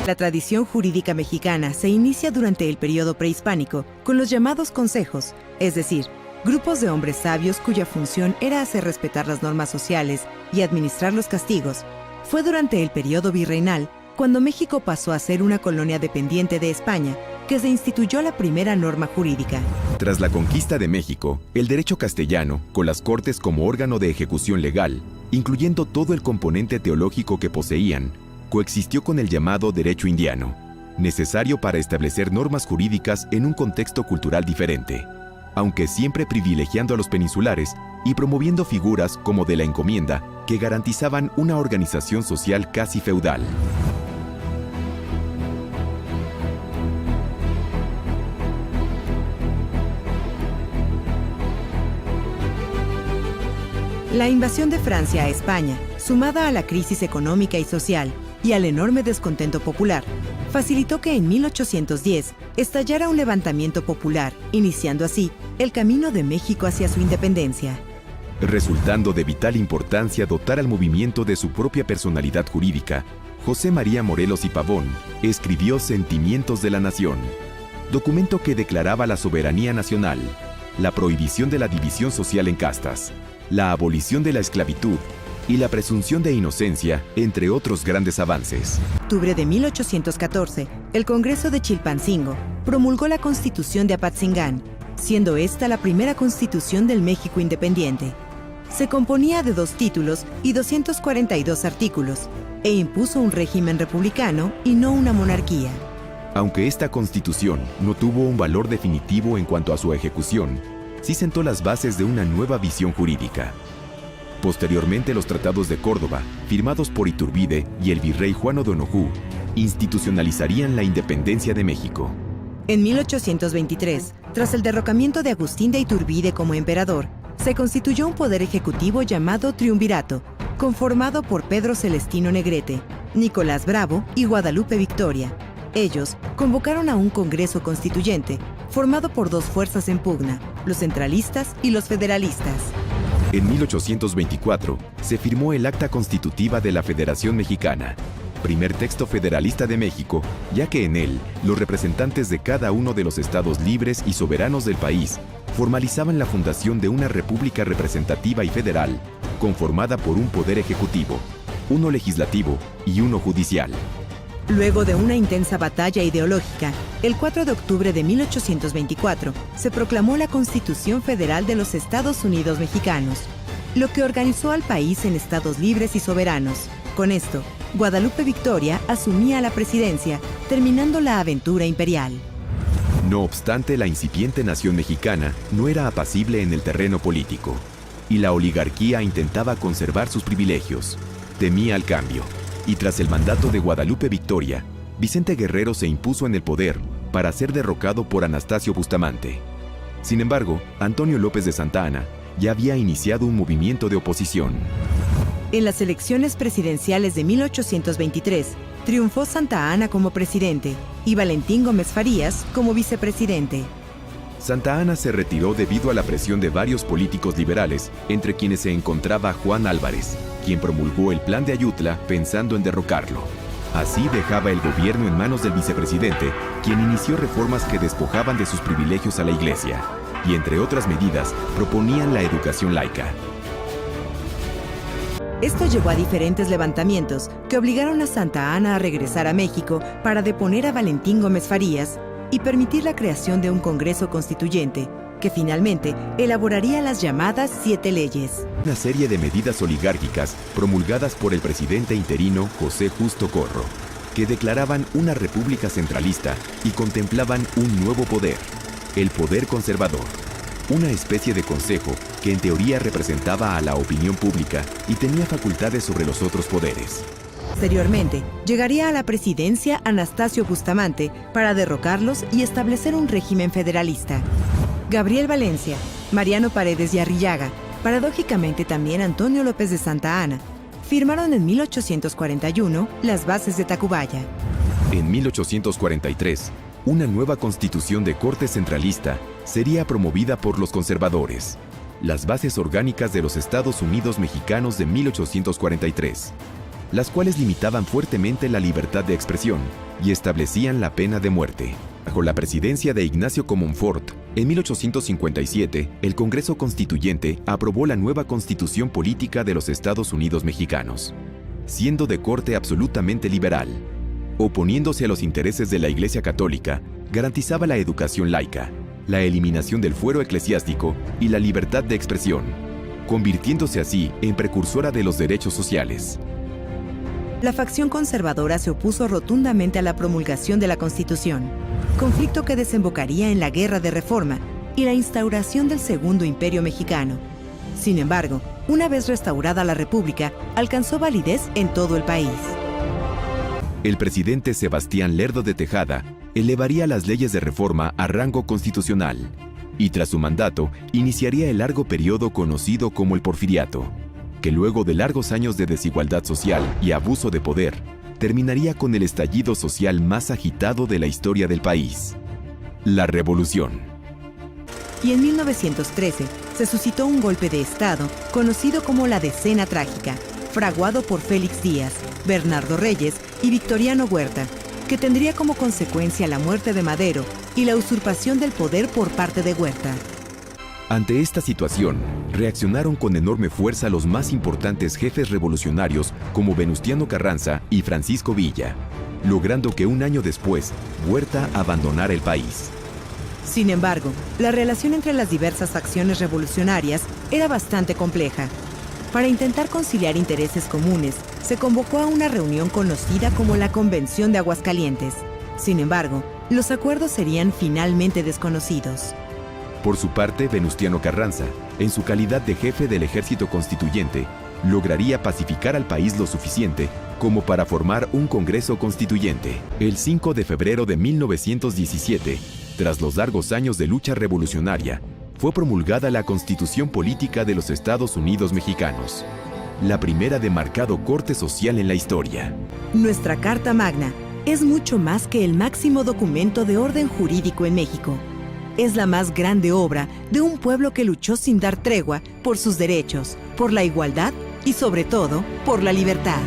La tradición jurídica mexicana se inicia durante el periodo prehispánico con los llamados consejos, es decir, grupos de hombres sabios cuya función era hacer respetar las normas sociales y administrar los castigos. Fue durante el periodo virreinal cuando México pasó a ser una colonia dependiente de España, que se instituyó la primera norma jurídica. Tras la conquista de México, el derecho castellano, con las Cortes como órgano de ejecución legal, incluyendo todo el componente teológico que poseían, coexistió con el llamado derecho indiano, necesario para establecer normas jurídicas en un contexto cultural diferente, aunque siempre privilegiando a los peninsulares y promoviendo figuras como de la encomienda que garantizaban una organización social casi feudal. La invasión de Francia a España, sumada a la crisis económica y social y al enorme descontento popular, facilitó que en 1810 estallara un levantamiento popular, iniciando así el camino de México hacia su independencia. Resultando de vital importancia dotar al movimiento de su propia personalidad jurídica, José María Morelos y Pavón escribió Sentimientos de la Nación, documento que declaraba la soberanía nacional, la prohibición de la división social en castas, la abolición de la esclavitud y la presunción de inocencia, entre otros grandes avances. En octubre de 1814, el Congreso de Chilpancingo promulgó la Constitución de Apatzingán, siendo esta la primera constitución del México independiente. Se componía de 2 títulos y 242 artículos, e impuso un régimen republicano y no una monarquía. Aunque esta constitución no tuvo un valor definitivo en cuanto a su ejecución, sí sentó las bases de una nueva visión jurídica. Posteriormente, los tratados de Córdoba, firmados por Iturbide y el virrey Juan O'Donojú, institucionalizarían la independencia de México. En 1823, tras el derrocamiento de Agustín de Iturbide como emperador, se constituyó un poder ejecutivo llamado Triunvirato, conformado por Pedro Celestino Negrete, Nicolás Bravo y Guadalupe Victoria. Ellos convocaron a un Congreso Constituyente, formado por 2 fuerzas en pugna, los centralistas y los federalistas. En 1824 se firmó el Acta Constitutiva de la Federación Mexicana, primer texto federalista de México, ya que en él los representantes de cada uno de los estados libres y soberanos del país formalizaban la fundación de una república representativa y federal, conformada por un poder ejecutivo, uno legislativo y uno judicial. Luego de una intensa batalla ideológica, el 4 de octubre de 1824 se proclamó la Constitución Federal de los Estados Unidos Mexicanos, lo que organizó al país en estados libres y soberanos. Con esto, Guadalupe Victoria asumía la presidencia, terminando la aventura imperial. No obstante, la incipiente nación mexicana no era apacible en el terreno político, y la oligarquía intentaba conservar sus privilegios. Temía el cambio. Y tras el mandato de Guadalupe Victoria, Vicente Guerrero se impuso en el poder para ser derrocado por Anastasio Bustamante. Sin embargo, Antonio López de Santa Anna ya había iniciado un movimiento de oposición. En las elecciones presidenciales de 1823, triunfó Santa Anna como presidente y Valentín Gómez Farías como vicepresidente. Santa Anna se retiró debido a la presión de varios políticos liberales, entre quienes se encontraba Juan Álvarez, quien promulgó el Plan de Ayutla pensando en derrocarlo. Así dejaba el gobierno en manos del vicepresidente, quien inició reformas que despojaban de sus privilegios a la Iglesia, y entre otras medidas proponían la educación laica. Esto llevó a diferentes levantamientos que obligaron a Santa Anna a regresar a México para deponer a Valentín Gómez Farías y permitir la creación de un Congreso Constituyente, que finalmente elaboraría las llamadas 7 leyes. Una serie de medidas oligárquicas promulgadas por el presidente interino José Justo Corro, que declaraban una república centralista y contemplaban un nuevo poder, el poder conservador, una especie de consejo que en teoría representaba a la opinión pública y tenía facultades sobre los otros poderes. Posteriormente, llegaría a la presidencia Anastasio Bustamante para derrocarlos y establecer un régimen federalista. Gabriel Valencia, Mariano Paredes y Arrillaga, paradójicamente también Antonio López de Santa Anna, firmaron en 1841 las bases de Tacubaya. En 1843, una nueva constitución de corte centralista sería promovida por los conservadores, las bases orgánicas de los Estados Unidos mexicanos de 1843. las cuales limitaban fuertemente la libertad de expresión y establecían la pena de muerte. Bajo la presidencia de Ignacio Comonfort, en 1857, el Congreso Constituyente aprobó la nueva Constitución Política de los Estados Unidos Mexicanos, siendo de corte absolutamente liberal. Oponiéndose a los intereses de la Iglesia Católica, garantizaba la educación laica, la eliminación del fuero eclesiástico y la libertad de expresión, convirtiéndose así en precursora de los derechos sociales. La facción conservadora se opuso rotundamente a la promulgación de la Constitución, conflicto que desembocaría en la Guerra de Reforma y la instauración del Segundo Imperio Mexicano. Sin embargo, una vez restaurada la República, alcanzó validez en todo el país. El presidente Sebastián Lerdo de Tejada elevaría las leyes de reforma a rango constitucional y tras su mandato iniciaría el largo periodo conocido como el Porfiriato, que luego de largos años de desigualdad social y abuso de poder, terminaría con el estallido social más agitado de la historia del país: la Revolución. Y en 1913 se suscitó un golpe de Estado conocido como la Decena Trágica, fraguado por Félix Díaz, Bernardo Reyes y Victoriano Huerta, que tendría como consecuencia la muerte de Madero y la usurpación del poder por parte de Huerta. Ante esta situación, reaccionaron con enorme fuerza los más importantes jefes revolucionarios como Venustiano Carranza y Francisco Villa, logrando que un año después Huerta abandonara el país. Sin embargo, la relación entre las diversas facciones revolucionarias era bastante compleja. Para intentar conciliar intereses comunes, se convocó a una reunión conocida como la Convención de Aguascalientes. Sin embargo, los acuerdos serían finalmente desconocidos. Por su parte, Venustiano Carranza, en su calidad de jefe del Ejército Constituyente, lograría pacificar al país lo suficiente como para formar un Congreso Constituyente. El 5 de febrero de 1917, tras los largos años de lucha revolucionaria, fue promulgada la Constitución Política de los Estados Unidos Mexicanos, la primera de marcado corte social en la historia. Nuestra Carta Magna es mucho más que el máximo documento de orden jurídico en México. Es la más grande obra de un pueblo que luchó sin dar tregua por sus derechos, por la igualdad y sobre todo por la libertad.